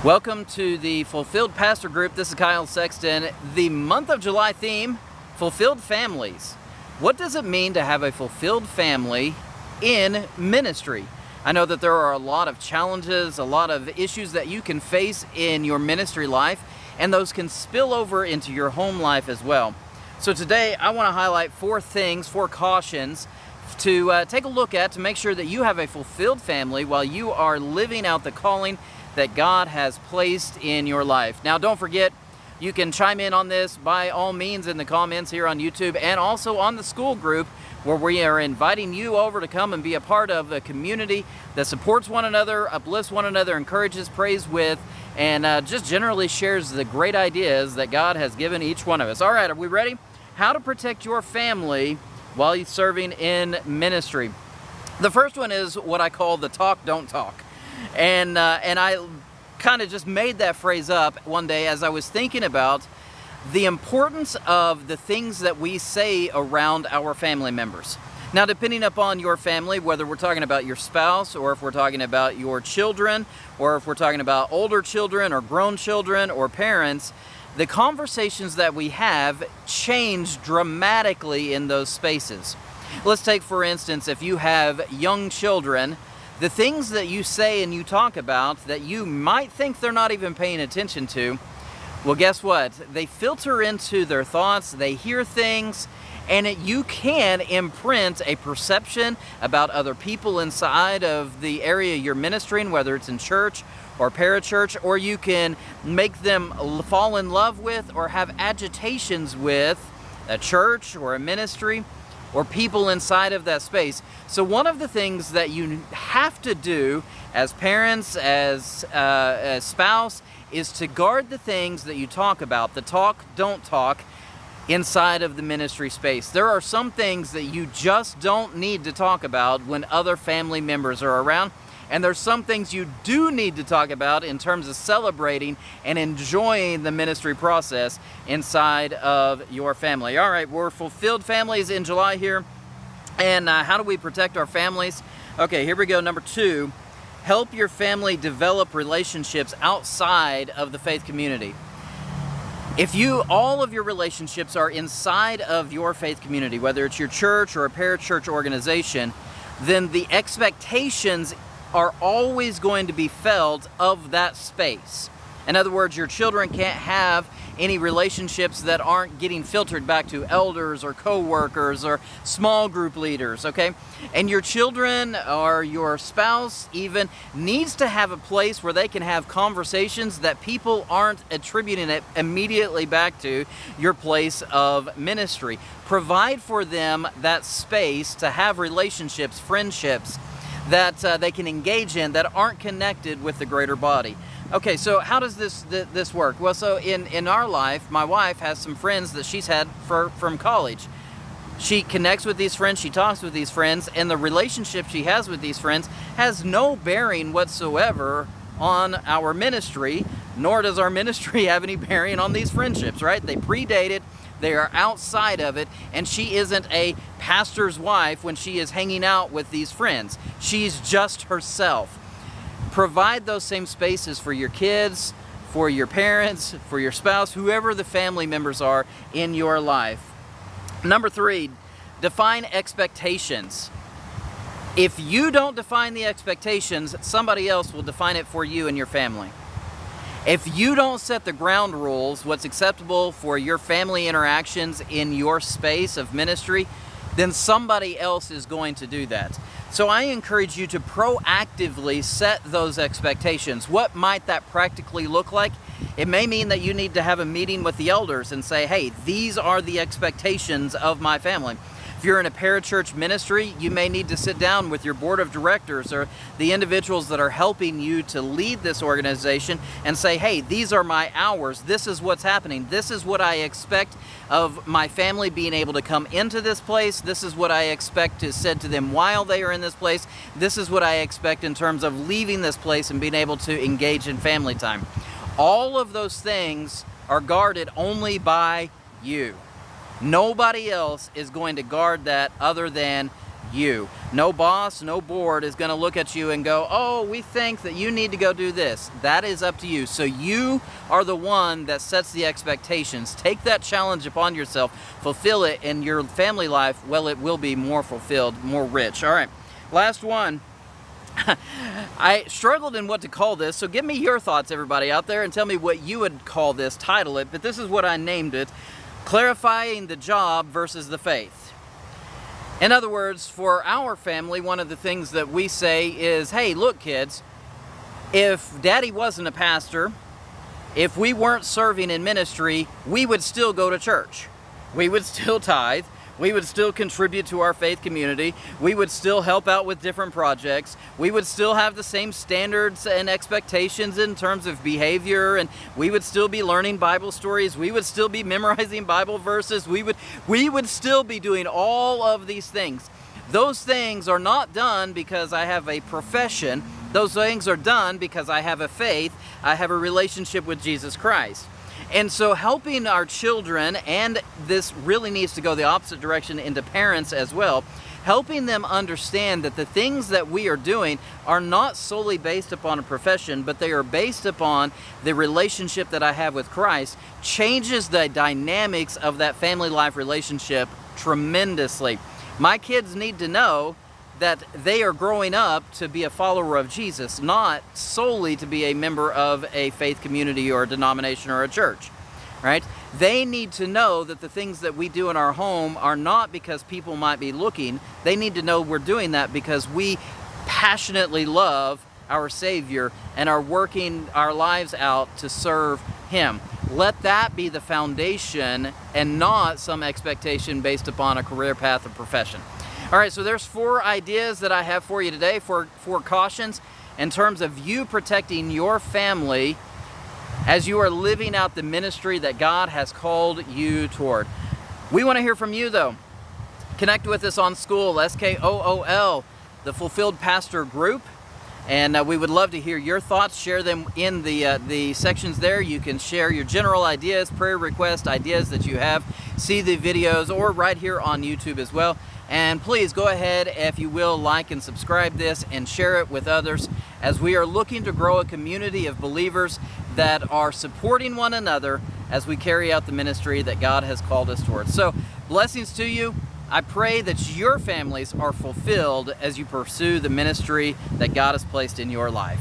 Welcome to the Fulfilled Pastor Group. This is Kyle Sexton. The month of July theme, Fulfilled Families. What does it mean to have a fulfilled family in ministry? I know that there are a lot of challenges, a lot of issues that you can face in your ministry life, and those can spill over into your home life as well. So today I want to highlight four cautions to take a look at to make sure that you have a fulfilled family while you are living out the calling that God has placed in your life. Now, don't forget, you can chime in on this by all means in the comments here on YouTube and also on the school group, where we are inviting you over to come and be a part of a community that supports one another, uplifts one another, encourages, prays with, and just generally shares the great ideas that God has given each one of us. All right, are we ready? How to protect your family while you're serving in ministry. The first one is what I call the talk, don't talk. And I kind of just made that phrase up one day as I was thinking about the importance of the things that we say around our family members. Now, depending upon your family, whether we're talking about your spouse, or if we're talking about your children, or if we're talking about older children or grown children or parents, the conversations that we have change dramatically in those spaces. Let's take, for instance, if you have young children, the things that you say and you talk about that you might think they're not even paying attention to, well, guess what? They filter into their thoughts, they hear things, and you can imprint a perception about other people inside of the area you're ministering, whether it's in church or parachurch, or you can make them fall in love with or have agitations with a church or a ministry or people inside of that space. So one of the things that you have to do as parents, as a spouse, is to guard the things that you talk about, the talk, don't talk, inside of the ministry space. There are some things that you just don't need to talk about when other family members are around, and there's some things you do need to talk about in terms of celebrating and enjoying the ministry process inside of your family. All right, we're fulfilled families in July here. And how do we protect our families? Okay, here we go. Number 2, help your family develop relationships outside of the faith community. If all of your relationships are inside of your faith community, whether it's your church or a parachurch organization, then the expectations are always going to be felt of that space. In other words, your children can't have any relationships that aren't getting filtered back to elders or co-workers or small group leaders, okay? And your children or your spouse even needs to have a place where they can have conversations that people aren't attributing it immediately back to your place of ministry. Provide for them that space to have relationships, friendships that they can engage in that aren't connected with the greater body. Okay, so how does this work? Well, so in our life, my wife has some friends that she's had from college. She connects with these friends, she talks with these friends, and the relationship she has with these friends has no bearing whatsoever on our ministry, nor does our ministry have any bearing on these friendships, right? They predate it. They are outside of it, and she isn't a pastor's wife when she is hanging out with these friends. She's just herself. Provide those same spaces for your kids, for your parents, for your spouse, whoever the family members are in your life. Number 3, define expectations. If you don't define the expectations, somebody else will define it for you and your family. If you don't set the ground rules, what's acceptable for your family interactions in your space of ministry, then somebody else is going to do that. So I encourage you to proactively set those expectations. What might that practically look like? It may mean that you need to have a meeting with the elders and say, hey, these are the expectations of my family. If you're in a parachurch ministry, you may need to sit down with your board of directors or the individuals that are helping you to lead this organization and say, hey, these are my hours. This is what's happening. This is what I expect of my family being able to come into this place. This is what I expect to said to them while they are in this place. This is what I expect in terms of leaving this place and being able to engage in family time. All of those things are guarded only by you. Nobody else is going to guard that other than you. No boss, no board is going to look at you and go, oh, we think that you need to go do this. That is up to you. So you are the one that sets the expectations. Take that challenge upon yourself, fulfill it, and your family life, well, it will be more fulfilled, more rich. All right, last one. I struggled in what to call this, so give me your thoughts, everybody out there, and tell me what you would call this, title it, but this is what I named it: clarifying the job versus the faith. In other words, for our family, one of the things that we say is, hey, look, kids, if Daddy wasn't a pastor, if we weren't serving in ministry, we would still go to church. We would still tithe. We would still contribute to our faith community. We would still help out with different projects. We would still have the same standards and expectations in terms of behavior, and we would still be learning Bible stories. We would still be memorizing Bible verses. We would still be doing all of these things. Those things are not done because I have a profession. Those things are done because I have a faith. I have a relationship with Jesus Christ. And so helping our children, and this really needs to go the opposite direction into parents as well, helping them understand that the things that we are doing are not solely based upon a profession, but they are based upon the relationship that I have with Christ, changes the dynamics of that family life relationship tremendously. My kids need to know that they are growing up to be a follower of Jesus, not solely to be a member of a faith community or a denomination or a church, right? They need to know that the things that we do in our home are not because people might be looking. They need to know we're doing that because we passionately love our Savior and are working our lives out to serve Him. Let that be the foundation and not some expectation based upon a career path or profession. All right, so there's 4 ideas that I have for you today, 4 cautions in terms of you protecting your family as you are living out the ministry that God has called you toward. We want to hear from you, though. Connect with us on School, SKOOL, the Fulfilled Pastor Group, and we would love to hear your thoughts. Share them in the sections there. You can share your general ideas, prayer requests, ideas that you have, see the videos, or right here on YouTube as well. And please go ahead, if you will, like and subscribe this and share it with others, as we are looking to grow a community of believers that are supporting one another as we carry out the ministry that God has called us towards. So blessings to you. I pray that your families are fulfilled as you pursue the ministry that God has placed in your life.